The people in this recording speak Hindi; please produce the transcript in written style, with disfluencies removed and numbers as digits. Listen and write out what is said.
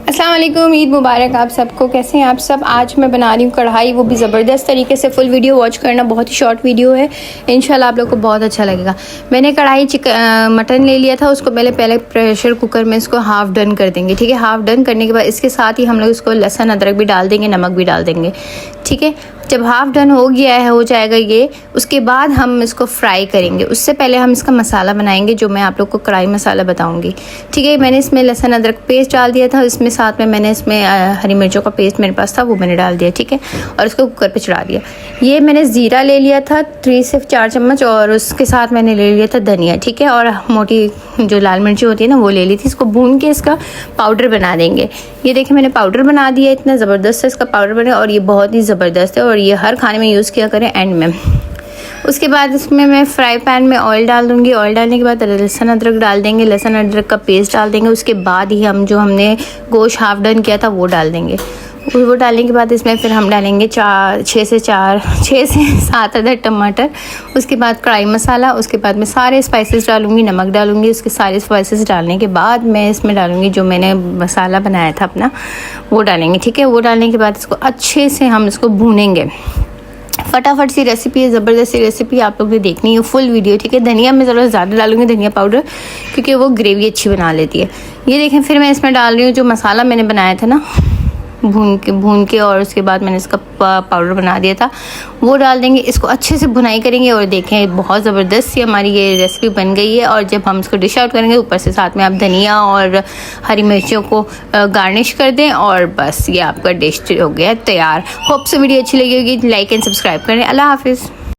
अस्सलाम वालेकुम, ईद मुबारक आप सबको। कैसे हैं आप सब। आज मैं बना रही हूँ कढ़ाई, वो भी ज़बरदस्त तरीके से। फुल वीडियो वॉच करना, बहुत ही शॉर्ट वीडियो है, इंशाल्लाह आप लोग को बहुत अच्छा लगेगा। मैंने कढ़ाई मटन ले लिया था, उसको पहले प्रेशर कुकर में इसको हाफ़ डन कर देंगे। ठीक है, हाफ़ डन करने के बाद इसके साथ ही हम लोग इसको लहसुन अदरक भी डाल देंगे, नमक भी डाल देंगे। ठीक है, जब हाफ़ डन हो गया है, हो जाएगा ये, उसके बाद हम इसको फ्राई करेंगे। उससे पहले हम इसका मसाला बनाएंगे, जो मैं आप लोग को कढ़ाई मसाला बताऊंगी। ठीक है, मैंने इसमें लहसुन अदरक पेस्ट डाल दिया था, इसमें साथ में मैंने इसमें हरी मिर्चों का पेस्ट मेरे पास था, वो मैंने डाल दिया। ठीक है, और इसको कुकर पे चढ़ा दिया। ये मैंने ज़ीरा ले लिया था 3 से 4 चम्मच, और उसके साथ मैंने ले लिया था धनिया। ठीक है, और मोटी जो लाल मिर्ची होती है ना, वो ले ली थी। इसको भून के इसका पाउडर बना देंगे। ये देखिए मैंने पाउडर बना दिया, इतना ज़बरदस्त है इसका पाउडर बने, और ये बहुत ही ज़बरदस्त है, और ये हर खाने में यूज़ किया करें एंड में। उसके बाद इसमें मैं फ्राई पैन में ऑयल डाल दूँगी। ऑयल डालने के बाद लहसुन अदरक डाल देंगे, लहसुन अदरक का पेस्ट डाल देंगे। उसके बाद ही हम जो हमने गोश्त हाफ़ डन किया था वो डाल देंगे। वो डालने के बाद इसमें फिर हम डालेंगे 6 से 7 अदर टमाटर। उसके बाद कढ़ाई मसाला, उसके बाद मैं सारे स्पाइसेस डालूँगी, नमक डालूँगी। उसके सारे स्पाइसेस डालने के बाद मैं इसमें डालूँगी जो मैंने मसाला बनाया था अपना, वो डालेंगे। ठीक है, वो डालने के बाद इसको अच्छे से हम इसको भूनेंगे। फटाफट सी रेसिपी है, ज़बरदस्त सी रेसिपी, आप लोग ने देखनी है फुल वीडियो। ठीक है, धनिया मैं ज़रा ज़्यादा डालूंगी, धनिया पाउडर, क्योंकि वो ग्रेवी अच्छी बना लेती है। ये देखें, फिर मैं इसमें डाल रही हूँ जो मसाला मैंने बनाया था ना, भून के और उसके बाद मैंने इसका पाउडर बना दिया था, वो डाल देंगे। इसको अच्छे से भुनाई करेंगे, और देखें बहुत ज़बरदस्त सी हमारी ये रेसिपी बन गई है। और जब हम इसको डिश आउट करेंगे, ऊपर से साथ में आप धनिया और हरी मिर्चियों को गार्निश कर दें, और बस ये आपका डिश हो गया तैयार। होप से वीडियो अच्छी लगी होगी, लाइक एंड सब्सक्राइब करें। अल्लाह हाफिज़।